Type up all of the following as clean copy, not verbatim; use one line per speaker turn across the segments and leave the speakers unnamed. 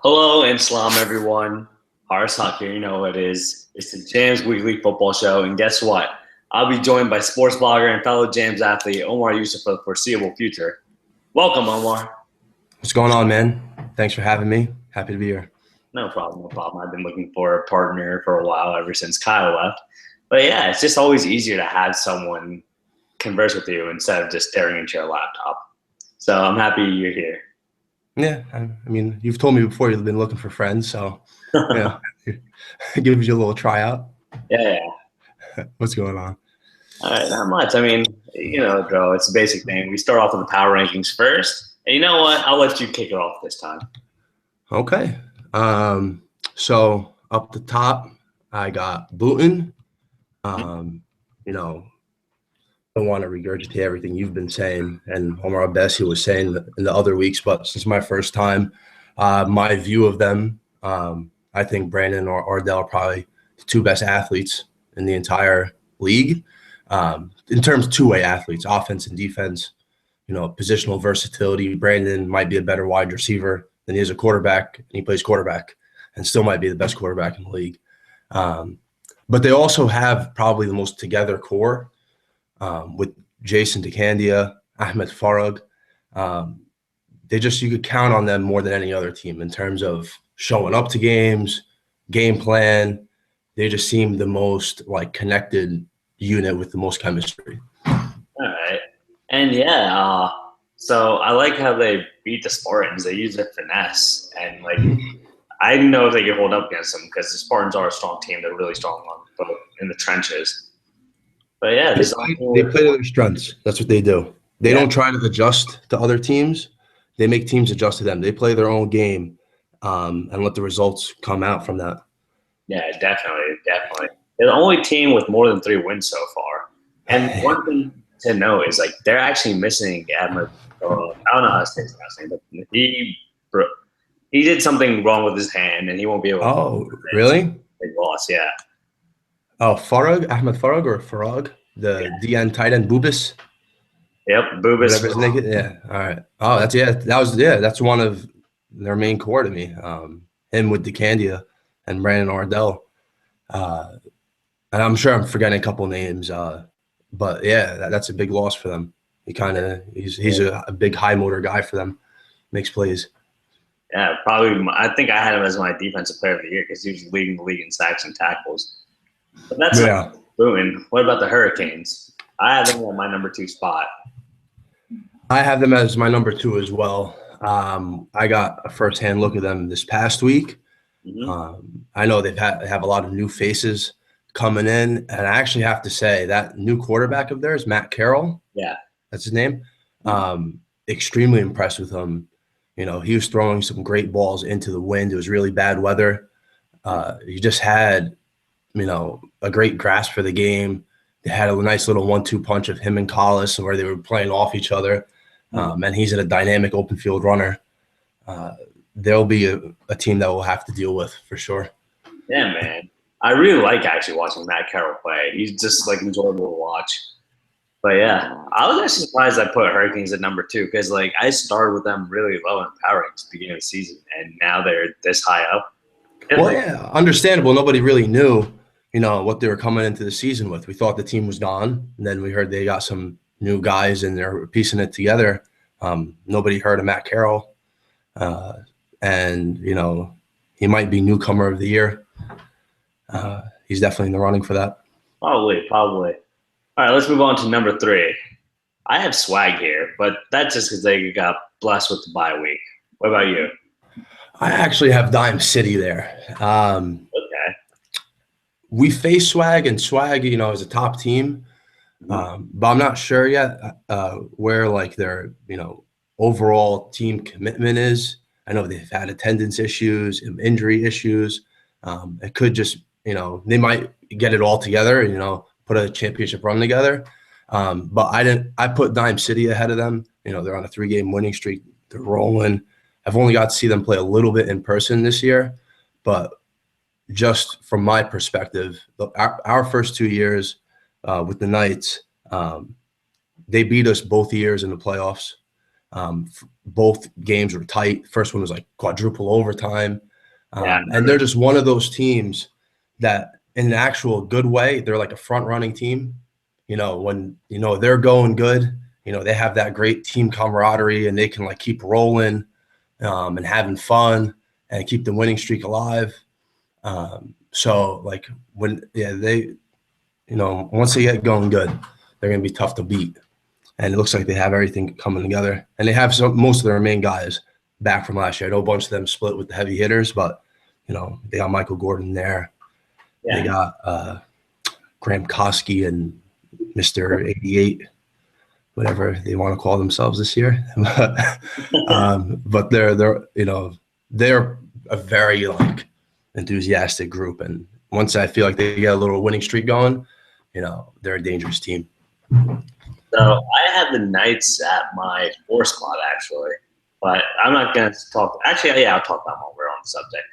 Hello and salam everyone. Haarris here, you know what it is. It's the JAMS Weekly Football Show, and guess what? I'll be joined by sports blogger and fellow JAMS athlete Omar Yusuf for the foreseeable future. Welcome, Omar.
What's going on, man? Thanks for having me. Happy to be here.
No problem, no problem. I've been looking for a partner for a while, ever since Kyle left. But yeah, it's just always easier to have someone converse with you instead of just staring into your laptop. So I'm happy you're here.
Yeah, I mean, you've told me before you've been looking for friends, so yeah, give you a little tryout.
Yeah.
What's going on?
All right, not much. I mean, you know, Joe, it's a basic thing. We start off with the power rankings first. And you know what? I'll let you kick it off this time.
Okay. So up the top, I got Booten. You know, don't want to regurgitate everything you've been saying and Omar Abessi was saying in the other weeks, but since my first time, my view of them, I think Brandon or Ardell are probably the two best athletes in the entire league. In terms of two-way athletes, offense and defense, you know, positional versatility. Brandon might be a better wide receiver than he is a quarterback, and he plays quarterback and still might be the best quarterback in the league. But they also have probably the most together core with Jason DeCandia, Ahmed Farag. You could count on them more than any other team in terms of showing up to games, game plan. They just seem the most like connected unit with the most chemistry.
All right. And yeah, so I like how they beat the Spartans. They use their finesse. And like, I know they can hold up against them because the Spartans are a strong team. They're really strong in the trenches. But yeah,
they play to their strengths. That's what they do. They don't try to adjust to other teams. They make teams adjust to them. They play their own game and let the results come out from that.
Yeah, definitely. They're the only team with more than 3 wins so far. And one thing to know is like they're actually missing Admiral. I don't know how to say his last name, but he did something wrong with his hand, and he won't be able.
Oh, really?
Big loss, yeah.
Oh, Farag, Ahmed Farag or Farag, the DN tight end Bubis.
Yep, Bubis.
Yeah, all right. Oh, that's one of their main core to me. Him with DeCandia and Brandon Ardell. And I'm sure I'm forgetting a couple names, but yeah, that's a big loss for them. He's a big high motor guy for them, makes plays.
Yeah, probably. I think I had him as my defensive player of the year because he was leading the league in sacks and tackles. But that's booming. What about the Hurricanes? I have them on my number 2 spot.
I have them as my number 2 as well. I got a firsthand look at them this past week. I know they have a lot of new faces coming in, and I actually have to say that new quarterback of theirs, Matt Carroll.
Yeah,
that's his name. Extremely impressed with him. You know, he was throwing some great balls into the wind. It was really bad weather. He just had, you know, a great grasp for the game. They had a nice little 1-2 punch of him and Collis where they were playing off each other. And he's a dynamic open field runner. There'll be a team that we'll have to deal with for sure.
Yeah, man. I really like actually watching Matt Carroll play. He's just like enjoyable to watch. But yeah, I was actually surprised I put Hurricanes at number 2 because like I started with them really low in power rankings at the beginning of the season, and now they're this high up.
Well, yeah, understandable. Nobody really knew, you know, what they were coming into the season with. We thought the team was gone, and then we heard they got some new guys and they're piecing it together. Nobody heard of Matt Carroll, and you know, he might be newcomer of the year. He's definitely in the running for that.
Probably. All right, let's move on to number 3. I have Swag here, but that's just because they got blessed with the bye week. What about you?
I actually have Dime City there.
Okay.
We face Swag, and Swag, you know, is a top team, but I'm not sure yet where like their, you know, overall team commitment is. I know they've had attendance issues and injury issues. It could just, you know, they might get it all together and, you know, put a championship run together. But I put Dime City ahead of them. You know, they're on a 3-game winning streak. They're rolling. I've only got to see them play a little bit in person this year, but just from my perspective, our first 2 years with the Knights, they beat us both years in the playoffs. Both games were tight. First one was like quadruple overtime.
Yeah.
And they're just one of those teams that in an actual good way, they're like a front running team. When, they're going good, they have that great team camaraderie and they can like keep rolling and having fun and keep the winning streak alive. So like once they get going good, they're going to be tough to beat. And it looks like they have everything coming together. And they have most of their main guys back from last year. I know a bunch of them split with the heavy hitters, but, they got Michael Gordon there. Yeah. They got Graham Koski and Mr. 88, whatever they want to call themselves this year. But they're a very like enthusiastic group. And once I feel like they get a little winning streak going, they're a dangerous team.
So I had the Knights at my 4th spot, actually. But I'm not going to talk. Actually, yeah, I'll talk about them while we're on the subject.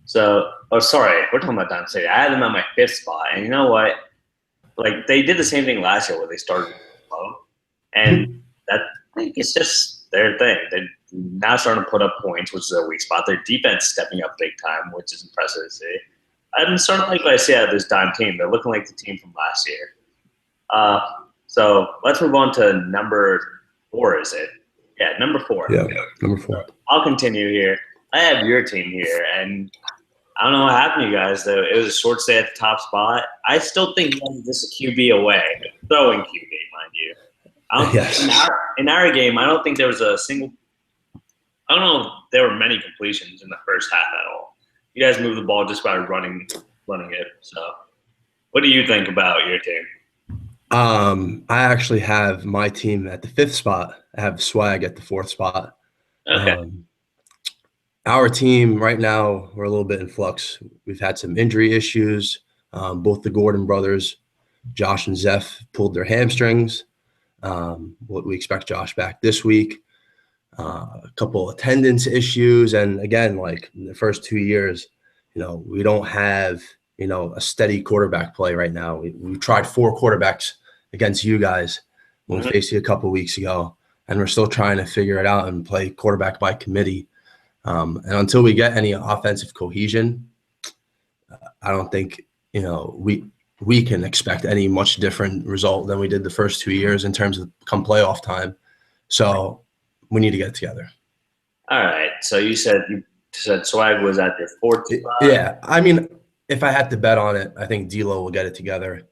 So, sorry, we're talking about Dime City. I had them at my 5th spot. And you know what? Like, they did the same thing last year where they started low. And I think it's just their thing. They're now starting to put up points, which is a weak spot. Their defense stepping up big time, which is impressive to see. I'm starting to like what I see out of this Dime team. They're looking like the team from last year. So let's move on to number 4, is it? Yeah, number 4.
Yeah, number 4.
I'll continue here. I have your team here, and I don't know what happened to you guys, though. It was a short stay at the top spot. I still think you guys are just a QB away. Throwing QB, mind you. In our game, I don't think there was a single – I don't know if there were many completions in the first half at all. You guys moved the ball just by running it. So what do you think about your team?
I actually have my team at the 5th spot. I have Swag at the 4th spot.
Okay.
Our team right now, we're a little bit in flux. We've had some injury issues. Both the Gordon brothers, Josh and Zeph, pulled their hamstrings. We expect Josh back this week. A couple attendance issues. And again, like in the first 2 years, we don't have, a steady quarterback play right now. We tried 4 quarterbacks against you guys when we faced you a couple of weeks ago, and we're still trying to figure it out and play quarterback by committee. And until we get any offensive cohesion, I don't think, we can expect any much different result than we did the first 2 years in terms of come playoff time. So we need to get together. All
right. So you said Swag was at your 4th spot?
Yeah. I mean, if I had to bet on it, I think D'Lo will get it together.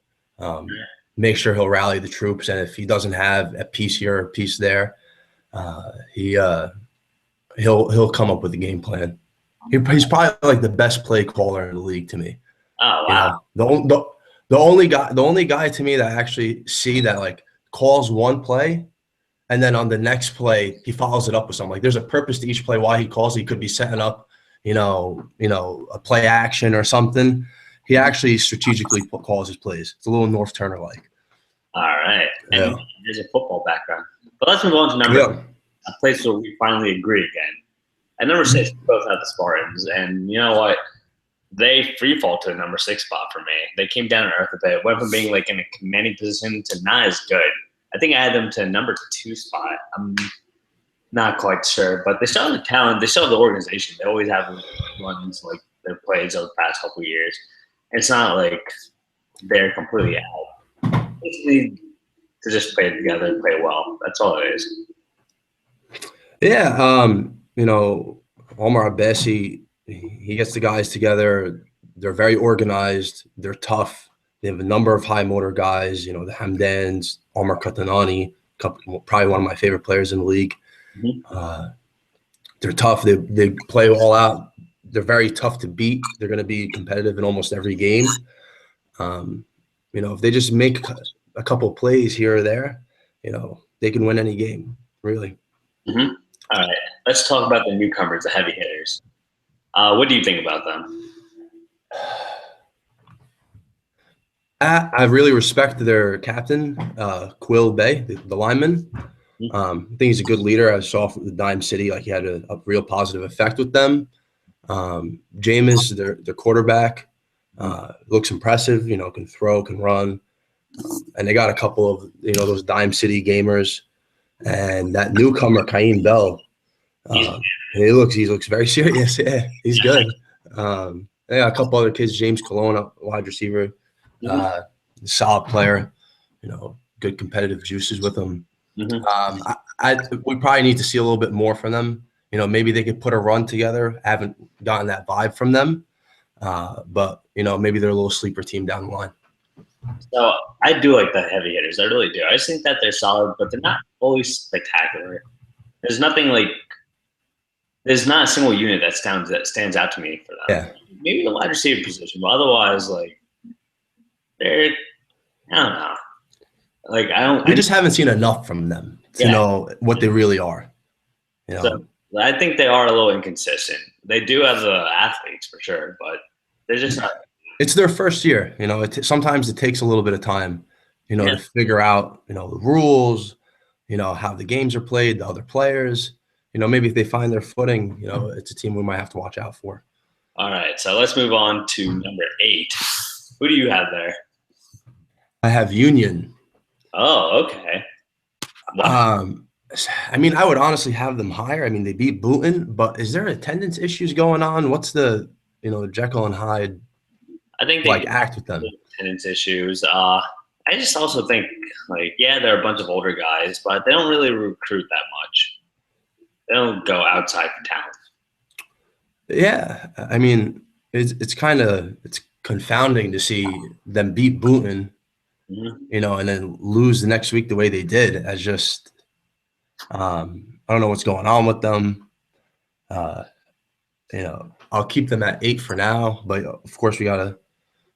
Make sure he'll rally the troops, and if he doesn't have a piece here or a piece there, he'll come up with a game plan. He's probably like the best play caller in the league to me.
Oh wow!
The only guy to me that I actually see that like calls one play, and then on the next play he follows it up with something. Like there's a purpose to each play why he calls. He could be setting up, a play action or something. He actually strategically calls his plays. It's a little North Turner like.
All right. And there's a football background. But let's move on to number a place where we finally agree again. At number 6, we both have the Spartans. And you know what? They free fall to a number 6 spot for me. They came down to earth a bit. Went from being like in a commanding position to not as good. I think I had them to number 2 spot. I'm not quite sure. But they still have the talent. They still have the organization. They always have runs like their plays over the past couple of years. It's not like they're completely out. They need to just play together and play well. That's all it is.
Yeah, Omar Bessie, he gets the guys together. They're very organized. They're tough. They have a number of high motor guys. The Hamdans, Omar Katanani, probably one of my favorite players in the league. Mm-hmm. They're tough. They play all out. They're very tough to beat. They're going to be competitive in almost every game. If they just make a couple plays here or there, they can win any game, really.
Mm-hmm. All right. Let's talk about the newcomers, the heavy hitters. What do you think about them?
I really respect their captain, Quill Bay, the lineman. I think he's a good leader. I saw from the Dime City, like he had a real positive effect with them. James, their quarterback, looks impressive, can throw, can run. And they got a couple of, those Dime City gamers. And that newcomer, Kaim Bell, he looks very serious. Yeah, he's good. Yeah, a couple other kids, James Colonna, wide receiver, solid player. Good competitive juices with him. We probably need to see a little bit more from them. Maybe they could put a run together. I haven't gotten that vibe from them, but maybe they're a little sleeper team down the line.
So I do like the heavy hitters. I really do. I just think that they're solid, but they're not always spectacular. There's nothing like. There's not a single unit that stands out to me for them.
Yeah.
Maybe the wide receiver position, but otherwise, like they're, I don't know. Like
We just haven't seen enough from them to know what they really are.
So I think they are a little inconsistent. They do have the athletes for sure, but they're just not.
It's their first year. Sometimes it takes a little bit of time, to figure out, the rules, how the games are played, the other players. Maybe if they find their footing, it's a team we might have to watch out for.
All right, so let's move on to number 8. Who do you have there?
I have Union.
Oh, okay.
Wow. I would honestly have them higher. They beat Booton, but is there attendance issues going on? What's the, Jekyll and Hyde?
I think they
act with them.
Attendance issues. I just also think they're a bunch of older guys, but they don't really recruit that much. They don't go outside for talent.
Yeah, it's confounding to see them beat Booton, and then lose the next week the way they did. As just, I don't know what's going on with them. I'll keep them at 8 for now, but of course we gotta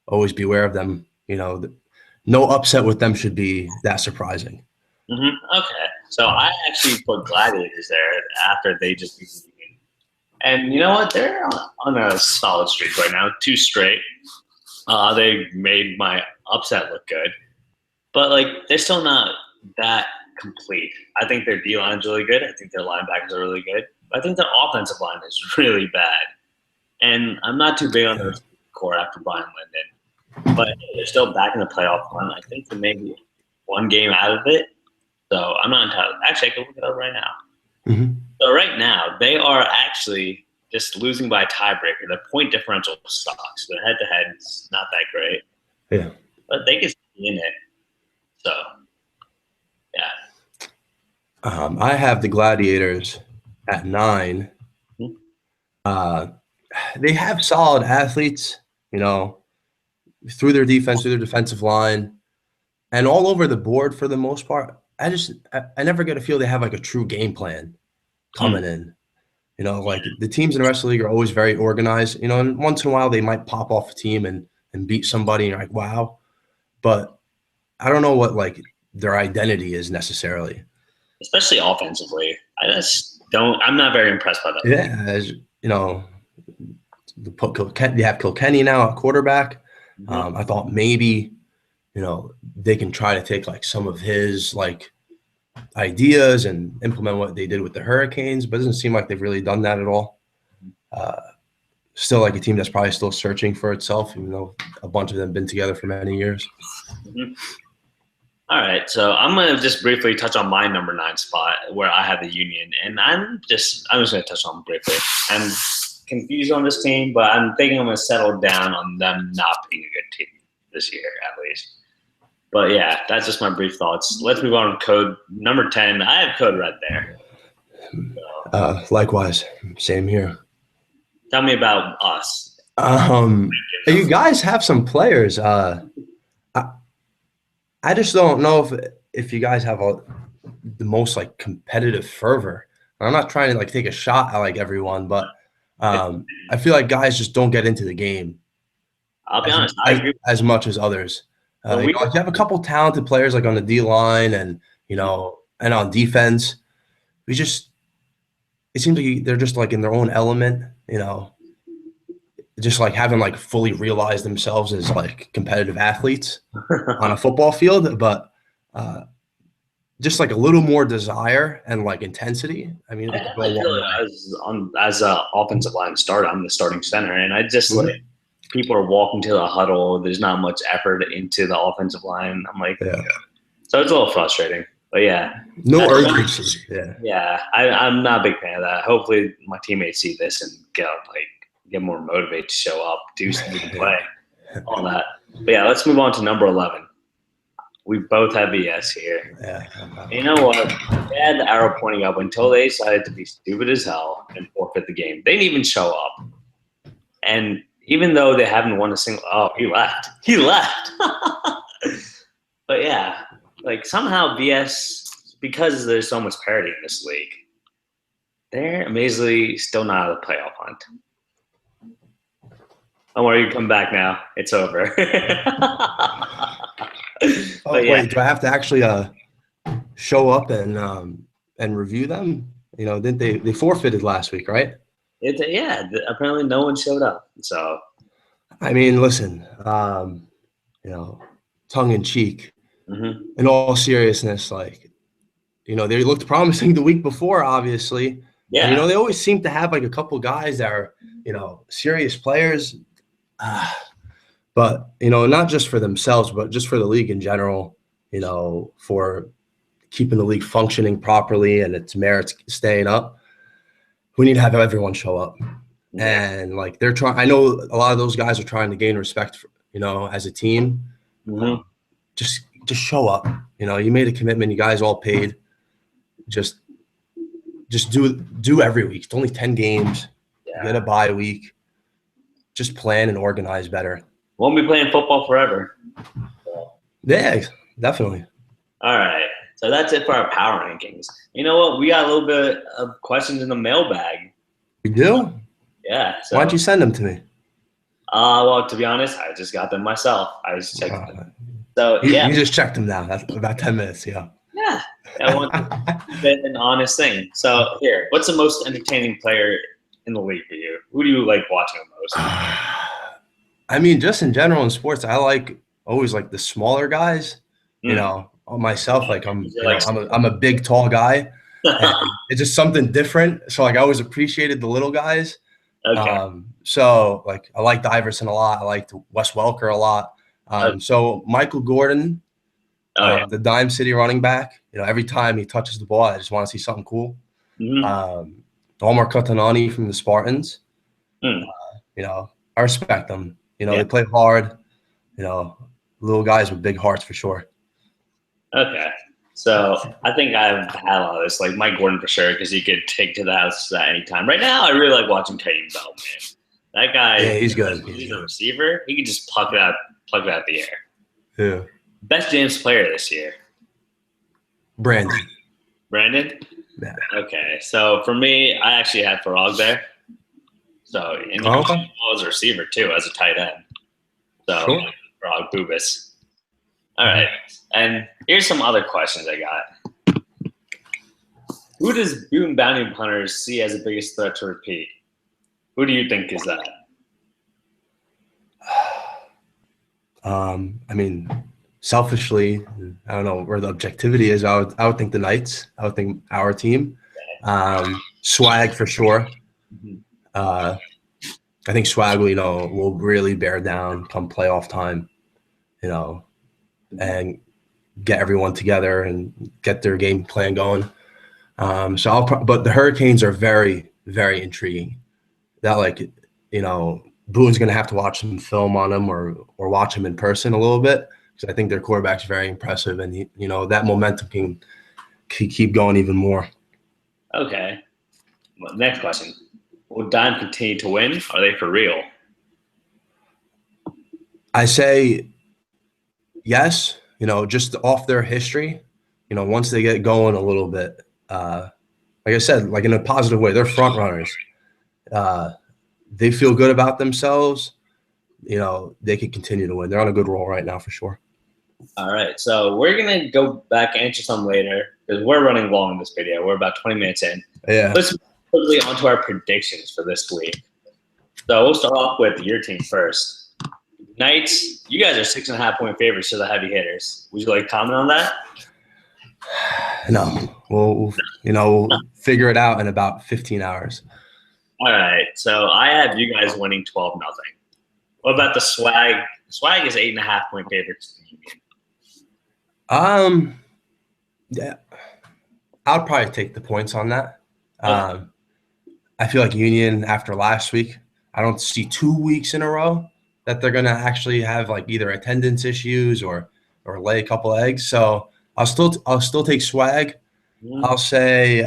always be aware of them. No upset with them should be that surprising.
Okay, so I actually put Gladiators there after they just beat the Union. And you know what? They're on a solid streak right now, 2 straight. They made my upset look good. But, they're still not that complete. I think their D-line's really good. I think their linebackers are really good. But I think their offensive line is really bad. And I'm not too big on their core after Brian Linden. But they're still back in the playoff run. I think they may be 1 game out of it. So I'm not entirely. Actually, I can look it up right now. So right now, they are actually just losing by a tiebreaker. Their point differential sucks. Their head-to-head is not that great.
Yeah.
But they can stay in it. So, yeah.
I have the Gladiators at 9. They have solid athletes, through their defense, through their defensive line, and all over the board for the most part. I never get a feel they have a true game plan coming in. The teams in the rest of the league are always very organized, and once in a while they might pop off a team and beat somebody and you're like, wow. But I don't know what their identity is necessarily.
Especially offensively. I'm not very impressed by that.
Yeah, as they have Kilkenny now at quarterback. I thought maybe they can try to take some of his ideas and implement what they did with the Hurricanes, but it doesn't seem like they've really done that at all. Still a team that's probably still searching for itself, even though a bunch of them have been together for many years.
All right, so I'm going to just briefly touch on my number 9 spot where I have the Union, and I'm just going to touch on them briefly. I'm confused on this team, but I'm thinking I'm going to settle down on them not being a good team this year, at least. But yeah, that's just my brief thoughts. Let's move on to code number 10. I have code red there.
So, likewise, same here.
Tell me about us.
You guys have some players. I just don't know if you guys have the most competitive fervor. I'm not trying to take a shot at everyone, but I feel like guys just don't get into the game.
I'll be honest, I agree
as much as others. You have a couple talented players on the D line and and on defense. It seems like they're just in their own element. Just haven't fully realized themselves as competitive athletes on a football field, but just a little more desire and intensity. I feel
as an offensive line starter, I'm the starting center, and I just people are walking to the huddle. There's not much effort into the offensive line. I'm so it's a little frustrating. But yeah.
No urgency. Yeah.
Yeah, I'm not a big fan of that. Hopefully my teammates see this and get more motivated to show up, do something, play, all that. But yeah, let's move on to number 11. We both have BS here.
Yeah.
You know what? They had the arrow pointing up until they decided to be stupid as hell and forfeit the game. They didn't even show up. And even though they haven't won a single – oh, he left. He left. But, yeah, like somehow BS, because there's so much parity in this league, they're amazingly still not out of the playoff hunt. Omar, you come back now. It's over.
Wait, do I have to actually show up and review them? You know, didn't they forfeited last week, right?
Apparently no one showed up. So,
I mean, listen, you know, tongue in cheek, in all seriousness, like, you know, they looked promising the week before, obviously.
Yeah.
And, you know, they always seem to have like a couple guys that are, you know, serious players. But, you know, not just for themselves, but just for the league in general, you know, for keeping the league functioning properly and its merits staying up, we need to have everyone show up. Yeah. And, like, they're trying – I know a lot of those guys are trying to gain respect, for, you know, as a team. Just show up. You know, you made a commitment. You guys all paid. Just do every week. It's only 10 games. Yeah. Get a bye week. Just plan and organize better.
Won't be playing football forever.
Yeah, definitely.
All right. So that's it for our power rankings. You know what? We got a little bit of questions in the mailbag.
We do?
Yeah. So,
why'd you send them to me?
Well, to be honest, I just got them myself. I was checking them. So, yeah.
You just checked them now. That's about 10 minutes, yeah.
Yeah. I want to be an honest thing. So, here, what's the most entertaining player in the league for you? Who do you like watching the most?
I mean, just in general in sports, I always like the smaller guys. You know, myself, like I'm a big, tall guy. It's just something different. So like I always appreciated the little guys.
Okay.
So like I liked Iverson a lot. I liked Wes Welker a lot. So Michael Gordon, the Dime City running back. You know, every time he touches the ball, I just want to see something cool. Omar from the Spartans. You know, I respect them. You know, they play hard. You know, little guys with big hearts for sure. Okay.
So I think I've had a lot of this, like Mike Gordon for sure, because he could take to the house at any time. Right now, I really like watching Kareem Bell, man. That guy,
yeah, he's good.
He's a receiver. He can just pluck it out the air.
Yeah.
Best JAMS player this year?
Brandon?
Yeah. Okay. So for me, I actually had Farag there. So and he was a receiver too, as a tight end. So sure. Farag Bubis. All right. And here's some other questions I got. Who does Boone Bounty Hunters see as the biggest threat to repeat? Who do you think is that?
I mean, selfishly, I don't know where the objectivity is. I would think the Knights. I would think our team. Swag for sure. I think Swag will really bear down come playoff time, and get everyone together and get their game plan going. But the Hurricanes are very, very intriguing. That Boone's going to have to watch some film on them or watch them in person a little bit, because I think their quarterback's very impressive, and that momentum can keep going even more.
Okay. Well, next question. Will Dime continue to win? Are they for real?
I say yes, just off their history, once they get going a little bit, like I said, like in a positive way, they're front runners. They feel good about themselves. They can continue to win. They're on a good roll right now for sure.
All right. So we're going to go back and answer some later because we're running long in this video. We're about 20 minutes in.
Yeah.
Let's move quickly on to our predictions for this week. So we'll start off with your team first. Knights, you guys are 6.5-point favorites to the heavy hitters. Would you like to comment on that?
No. We'll figure it out in about 15 hours.
All right. So I have you guys winning 12-0. What about the Swag? Swag is 8.5-point favorites.
Yeah, I'll probably take the points on that.
Okay.
I feel like Union after last week, I don't see 2 weeks in a row that they're gonna actually have like either attendance issues or lay a couple eggs. So I'll still take swag.
Mhm.
I'll say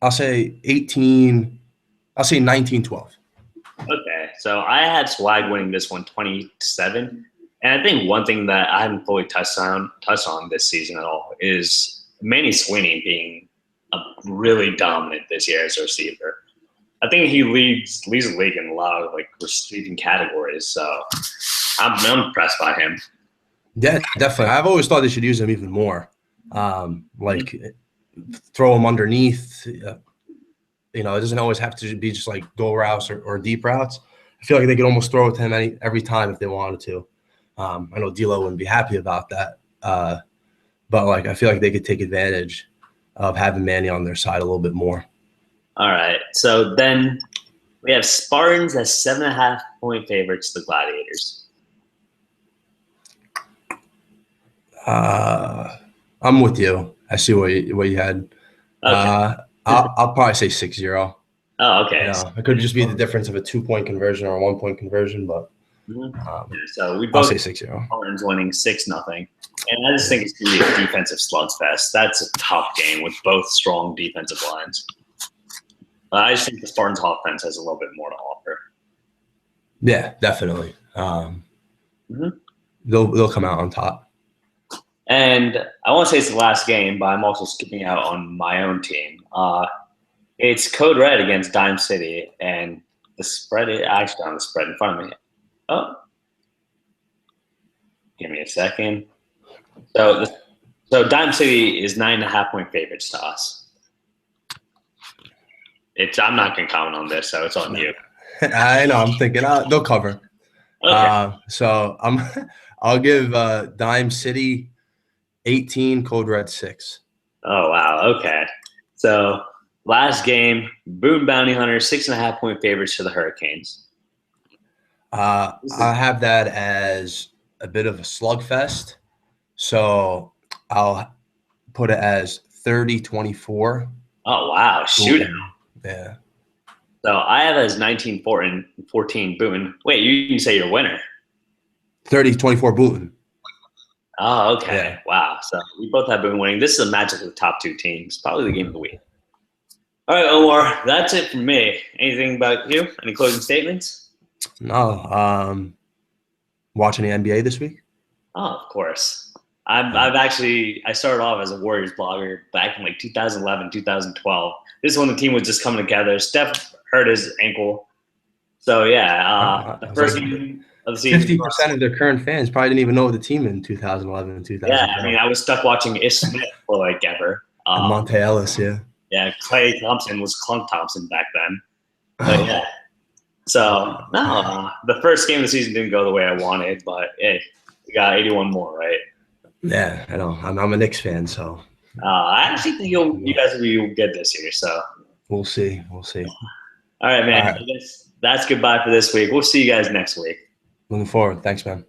I'll say 18. I'll say 19-12.
Okay, so I had Swag winning this one 27. And I think one thing that I haven't fully touched on this season at all is Manny Sweeney being a really dominant this year as a receiver. I think he leads the league in a lot of like receiving categories. So I'm impressed by him.
Yeah, definitely. I've always thought they should use him even more. Like throw him underneath. It doesn't always have to be just like go routes or deep routes. I feel like they could almost throw it to him every time if they wanted to. I know D'Lo wouldn't be happy about that, but like I feel like they could take advantage of having Manny on their side a little bit more.
All right, so then we have Spartans as 7.5-point favorites to the Gladiators.
I'm with you. I see what you had.
Okay.
I'll probably say 6-0.
Oh, okay.
It could just be the difference of a 2-point conversion or a 1-point conversion, but
So we
I'll
both
say 6-0.
Spartans winning 6-0. And I just think it's going to be a defensive slugfest. That's a tough game with both strong defensive lines. I just think the Spartans offense has a little bit more to offer.
Yeah, definitely. They'll come out on top.
And I want to say it's the last game, but I'm also skipping out on my own team. It's Code Red against Dime City, and the spread is actually on the spread in front of me. Oh, give me a second. So Dime City is 9.5-point favorites to us. I'm not going to comment on this, so it's on you.
I know. I'm thinking they'll cover.
Okay.
So I'll give Dime City 18, Code Red 6.
Oh wow. Okay. So last game, Boone Bounty Hunter 6.5-point favorites to the Hurricanes.
I have that as a bit of a slugfest. So I'll put it as 30-24.
Oh wow, shootout.
Yeah.
So I have it as 19-14 Boone. Wait, you didn't say your winner.
30-24 Boone.
Oh, okay.
Yeah.
Wow. So we both have Boone winning. This is a matchup of the top two teams. Probably the game of the week. All right, Omar, that's it from me. Anything about you? Any closing statements?
No. Watching the NBA this week?
Oh, of course. I started off as a Warriors blogger back in like 2011, 2012. This is when the team was just coming together. Steph hurt his ankle. So yeah, the first game of the season.
50% of their current fans probably didn't even know the team in 2011 and 2012.
Yeah, I mean, I was stuck watching Ish Smith for like ever.
And Monte Ellis, yeah.
Yeah, Klay Thompson was Clunk Thompson back then. But yeah. So, no, the first game of the season didn't go the way I wanted, but hey, we got 81 more, right?
Yeah, I know. I'm a Knicks fan, so.
I actually think you guys will be good this year, so.
We'll see. All
right, man.
All right.
I guess that's goodbye for this week. We'll see you guys next week.
Looking forward. Thanks, man.